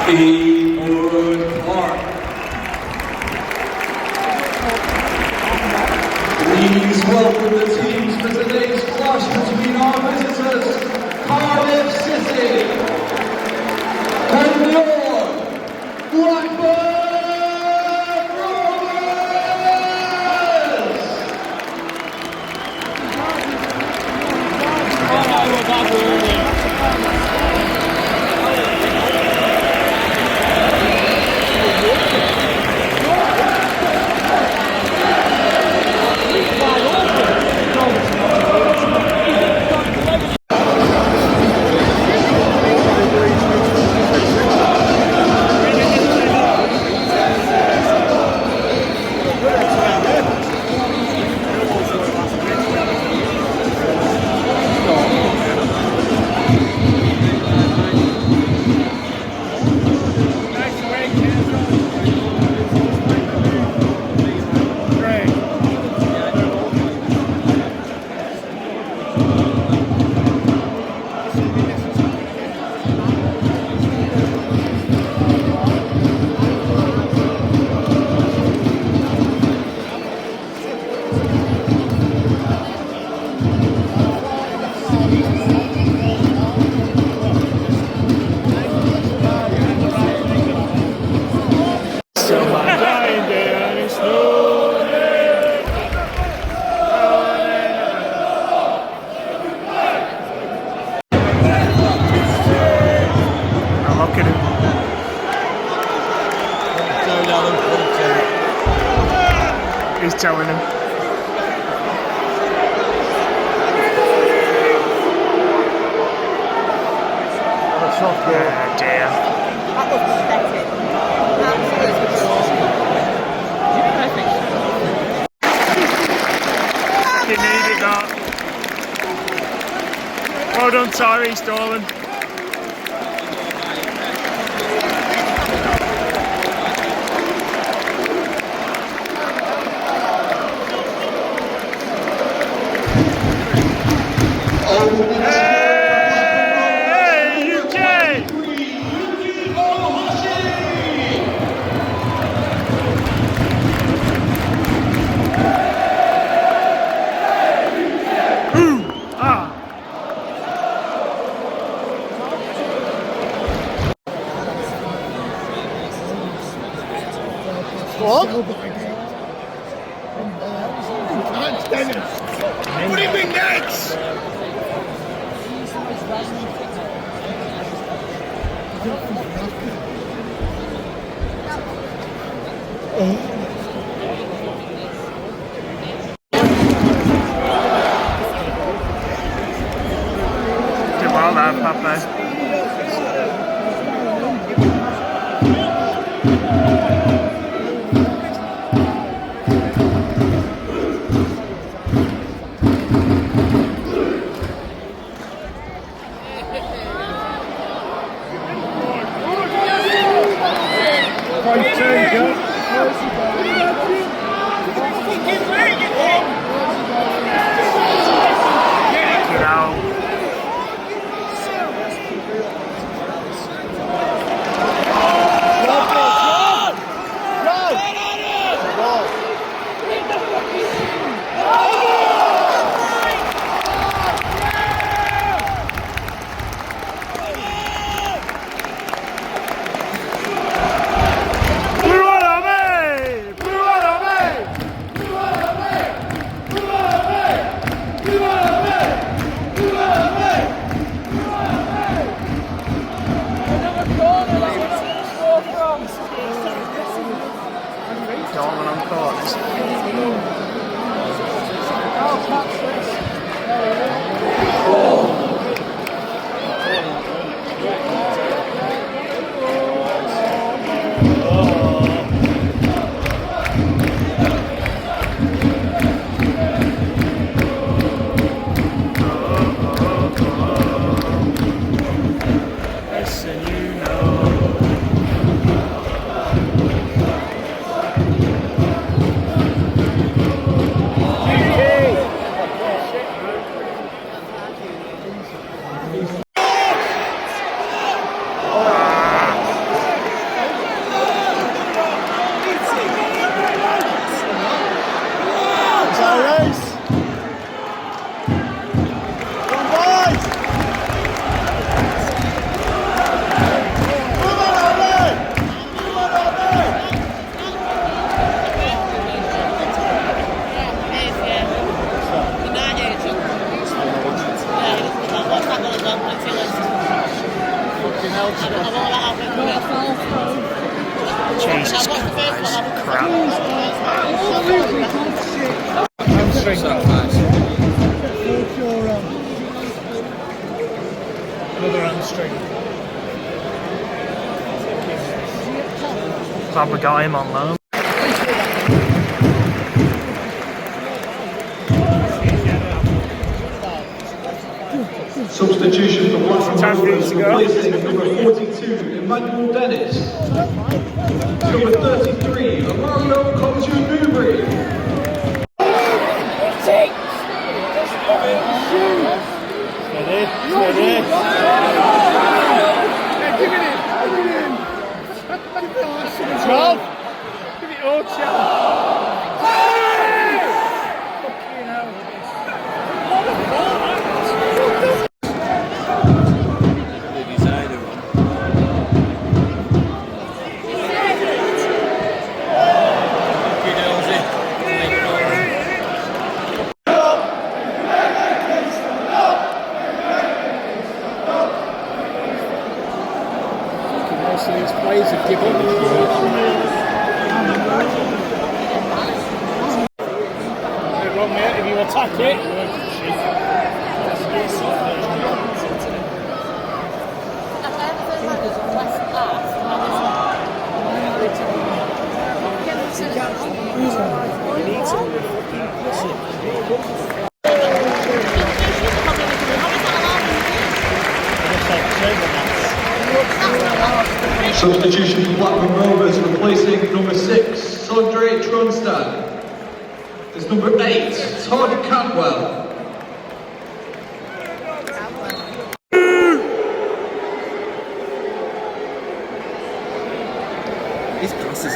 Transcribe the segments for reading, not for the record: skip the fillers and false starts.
Ewood Park. Please welcome the teams for today's clash between our visitors, Cardiff City, and your Blackburn Rovers! He's telling him. Oh dear. That was pathetic. Absolutely. You needed that. Well done, Tyree Stalling. Hey, Yuki Ohashi! What? Dennis! What do you mean next? Did well there, Papa. Jesus Christ, crap. Another hamstring. Glad we got him on loan. Substitution for Blackburn Time for you Rovers, to go. replacing number 42, Emmanuel Dennis. Number 33, Mario Koju-Nubri. Give it all chance. Most of these players have given up. Wrong mate, if you attack it. Substitution for Blackburn Rovers, replacing number 6, Sondre Tronstad. There's number 8, Todd Cantwell. His crosses.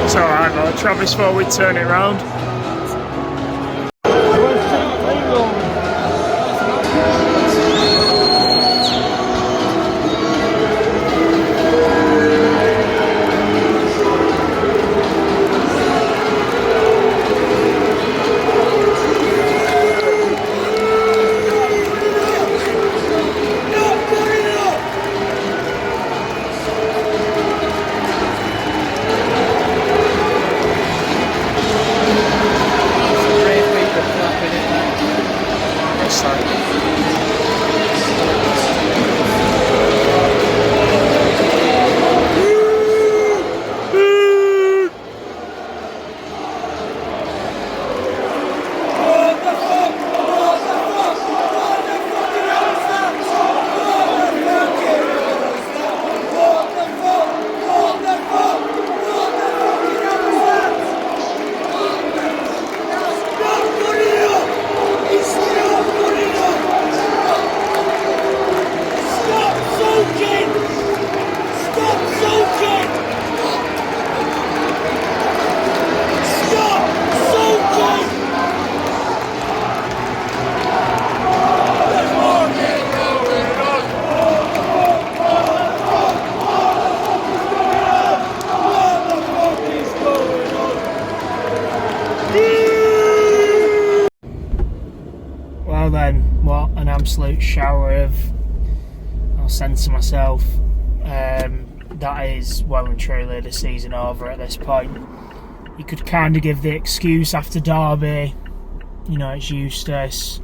It's alright, though. Travis thought we'd turn it round. Well then, what an absolute shower of, I'll send to myself. That is well and truly the season over at this point. You could kind of give the excuse after Derby, you know, it's Eustace,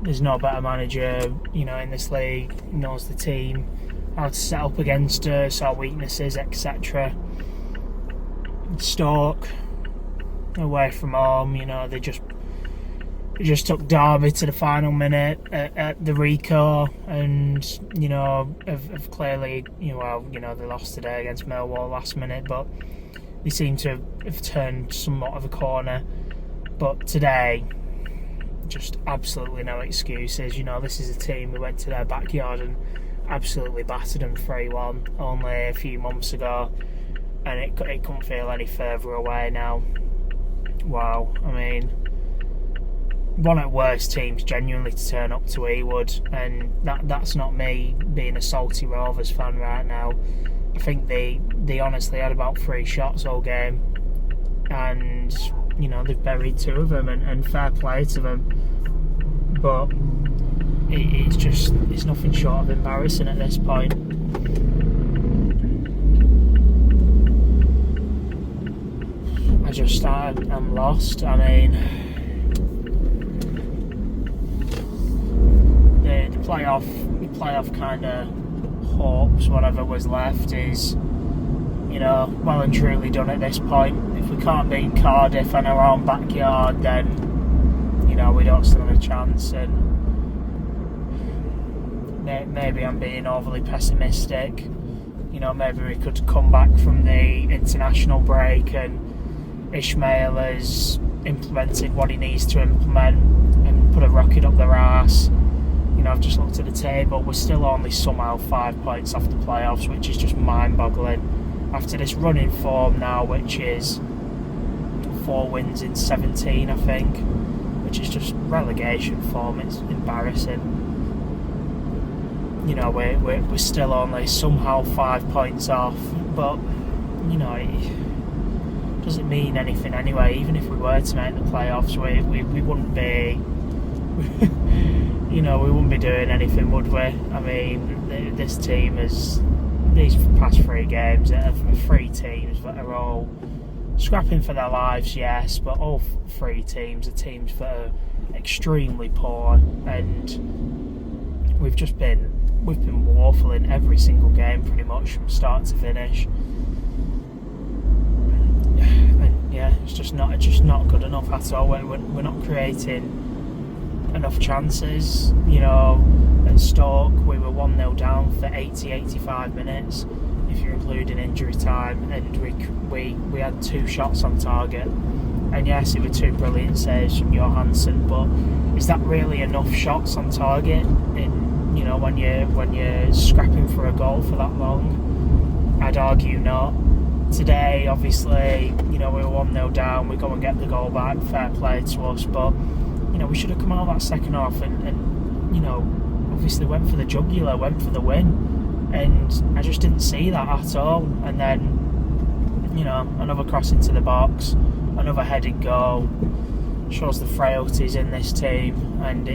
there's no better manager, you know, in this league, he knows the team, how to set up against us, our weaknesses, etc. Stoke, away from home, you know, they just took Derby to the final minute at the Rico, and you know have clearly, you know, they lost today against Millwall last minute, but they seem to have turned somewhat of a corner. But today, just absolutely no excuses. You know, this is a team who went to their backyard and absolutely battered them 3-1 only a few months ago, and it couldn't feel any further away now. Wow, I mean, one of the worst teams genuinely to turn up to Ewood, and that's not me being a salty Rovers fan right now. I think they honestly had about 3 shots all game, and you know, they've buried 2 of them, and fair play to them, but it's nothing short of embarrassing at this point. I'm lost. I mean, the playoff kind of hopes, whatever was left, is, you know, well and truly done at this point. If we can't beat Cardiff in our own backyard, then, you know, we don't stand a chance. And maybe I'm being overly pessimistic. You know, maybe we could come back from the international break and Ishmael has implemented what he needs to implement and put a rocket up their arse. You know, I've just looked at the table. We're still only somehow 5 points off the playoffs, which is just mind-boggling. After this running form now, which is 4 wins in 17, I think, which is just relegation form. It's embarrassing. You know, we're still only somehow 5 points off, but you know, it doesn't mean anything anyway. Even if we were to make the playoffs, we wouldn't be, you know, we wouldn't be doing anything, would we? I mean, this team has, these past 3 games, 3 teams that are all scrapping for their lives, yes, but all 3 teams are teams that are extremely poor, and we've been woeful in every single game, pretty much from start to finish. And yeah, it's just not good enough at all. We're not creating enough chances. You know, at Stoke we were 1-0 down for 85 minutes, if you're including injury time, and we had 2 shots on target. And yes, it were 2 brilliant saves from Johansson, but is that really enough shots on target? You know, when you're scrapping for a goal for that long? I'd argue not. Today, obviously, you know, we were 1-0 down, we go and get the goal back, fair play to us, but, you know, we should have come out of that second half and you know, obviously went for the jugular, went for the win, and I just didn't see that at all. And then, you know, another cross into the box, another headed goal, shows the frailties in this team, and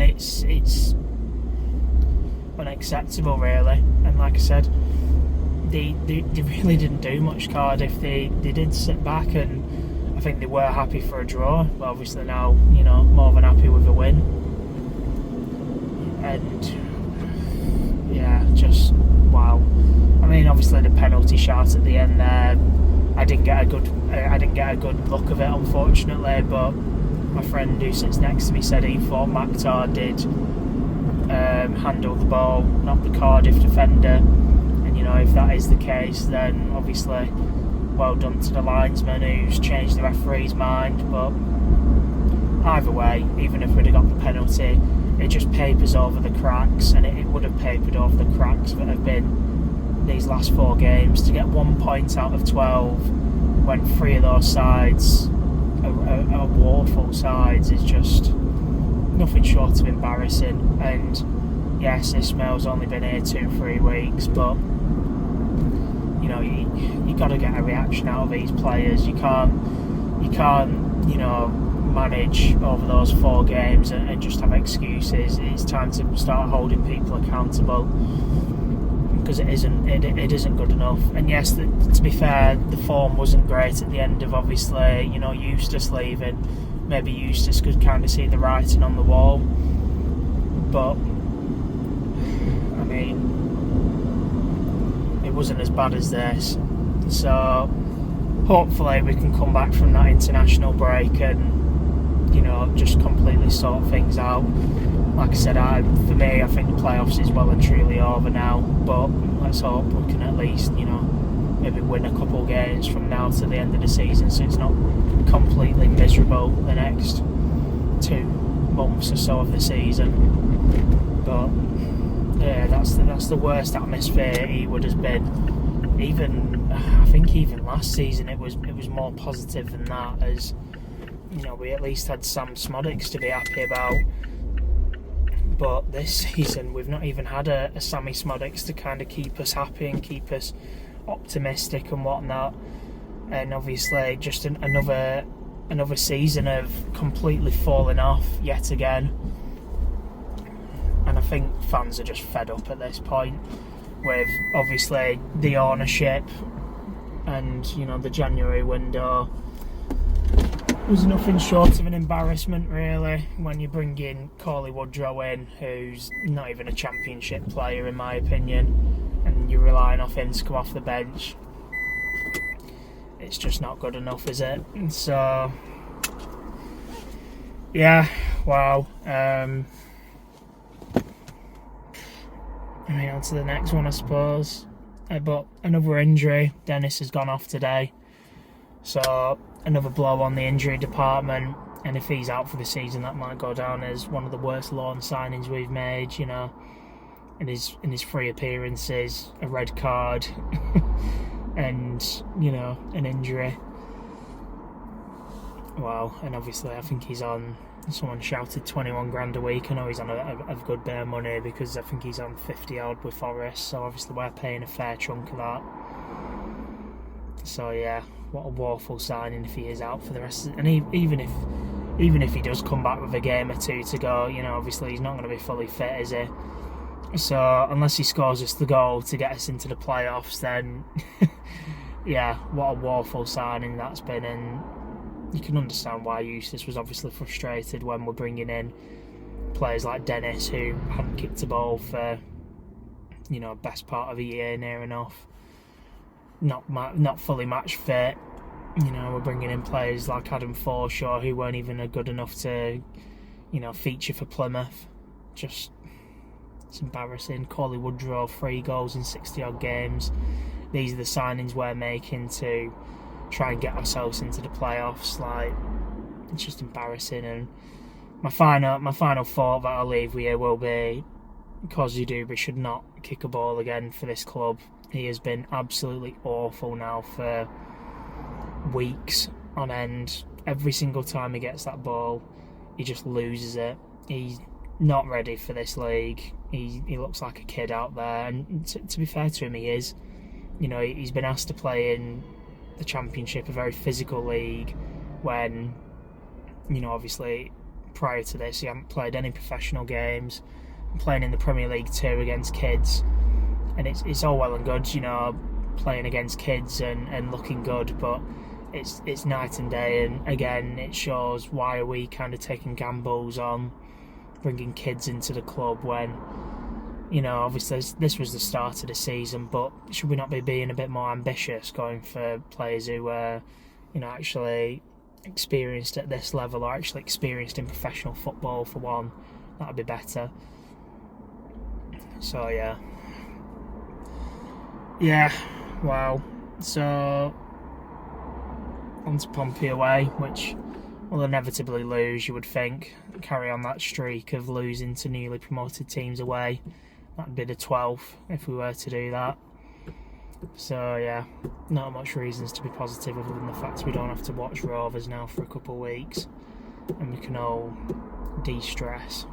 it's unacceptable, really. And like I said, they really didn't do much, Cardiff. They did sit back, and I think they were happy for a draw, but obviously now, you know, more than happy with a win. And yeah, just wow. I mean, obviously the penalty shot at the end there, I didn't get a good look of it, unfortunately, but my friend who sits next to me said he thought Maktar did handle the ball, not the Cardiff defender. And you know, if that is the case, then obviously well done to the linesman who's changed the referee's mind. But either way, even if we'd have got the penalty, it just papers over the cracks, and it would have papered over the cracks that have been these last 4 games. To get 1 point out of 12 when 3 of those sides are woeful sides is just nothing short of embarrassing. And yes, Ismail's only been here 2-3 weeks, but you know, you got to get a reaction out of these players. You can't you know, manage over those 4 games and just have excuses. It's time to start holding people accountable, because it isn't good enough. And yes, to be fair, the form wasn't great at the end of, obviously, you know, Eustace leaving. Maybe Eustace could kind of see the writing on the wall, but I mean, it wasn't as bad as this. So hopefully we can come back from that international break and, you know, just completely sort things out. Like I said, for me, I think the playoffs is well and truly over now, but let's hope we can at least, you know, maybe win a couple games from now to the end of the season, so it's not completely miserable the next 2 months or so of the season. But yeah, that's the worst atmosphere Ewood has been I think even last season it was more positive than that, as you know, we at least had Sam Smodics to be happy about. But this season we've not even had a Sammy Smodics to kind of keep us happy and keep us optimistic and whatnot. And obviously just another season of completely falling off yet again. And I think fans are just fed up at this point with obviously the ownership, and you know, the January window was nothing short of an embarrassment really, when you bring in Cauley Woodrow in, who's not even a championship player in my opinion, and you're relying off him to come off the bench. It's just not good enough, is it? And so yeah, wow. I mean, on to the next one, I suppose. But another injury. Dennis has gone off today, so another blow on the injury department. And if he's out for the season, that might go down as one of the worst loan signings we've made. You know, in his 3 appearances, a red card, and you know, an injury. Wow. And obviously, I think he's on. Someone shouted 21 grand a week. I know he's on a good bit of money, because I think he's on 50 odd with Forest, so obviously we're paying a fair chunk of that. So yeah, what a woeful signing if he is out for the rest of, and even if he does come back with a game or two to go, you know, obviously he's not going to be fully fit, is he? So unless he scores us the goal to get us into the playoffs, then yeah, what a woeful signing that's been. And you can understand why Eustace was obviously frustrated when we're bringing in players like Dennis, who hadn't kicked a ball for, you know, best part of a year near enough, not fully match fit. You know, we're bringing in players like Adam Forshaw, who weren't even good enough to, you know, feature for Plymouth. Just, it's embarrassing. Cauley Woodrow, 3 goals in 60 odd games. These are the signings we're making to try and get ourselves into the playoffs. Like, it's just embarrassing. And my final thought that I'll leave with you will be, Kozzy Dubry should not kick a ball again for this club. He has been absolutely awful now for weeks on end. Every single time he gets that ball, he just loses it. He's not ready for this league. He looks like a kid out there, and to be fair to him, he is. You know, he's been asked to play in the Championship, a very physical league, when, you know, obviously prior to this he hadn't played any professional games, playing in the Premier League 2 against kids. And it's all well and good, you know, playing against kids and looking good, but it's night and day. And again, it shows why are we kind of taking gambles on bringing kids into the club when, you know, obviously this was the start of the season, but should we not be being a bit more ambitious, going for players who are, you know, actually experienced at this level, or actually experienced in professional football for one? That would be better. So yeah, wow. So on to Pompey away, which will inevitably lose, you would think. Carry on that streak of losing to newly promoted teams away. That'd be the 12th if we were to do that. So yeah, not much reasons to be positive other than the fact we don't have to watch Rovers now for a couple of weeks, and we can all de-stress.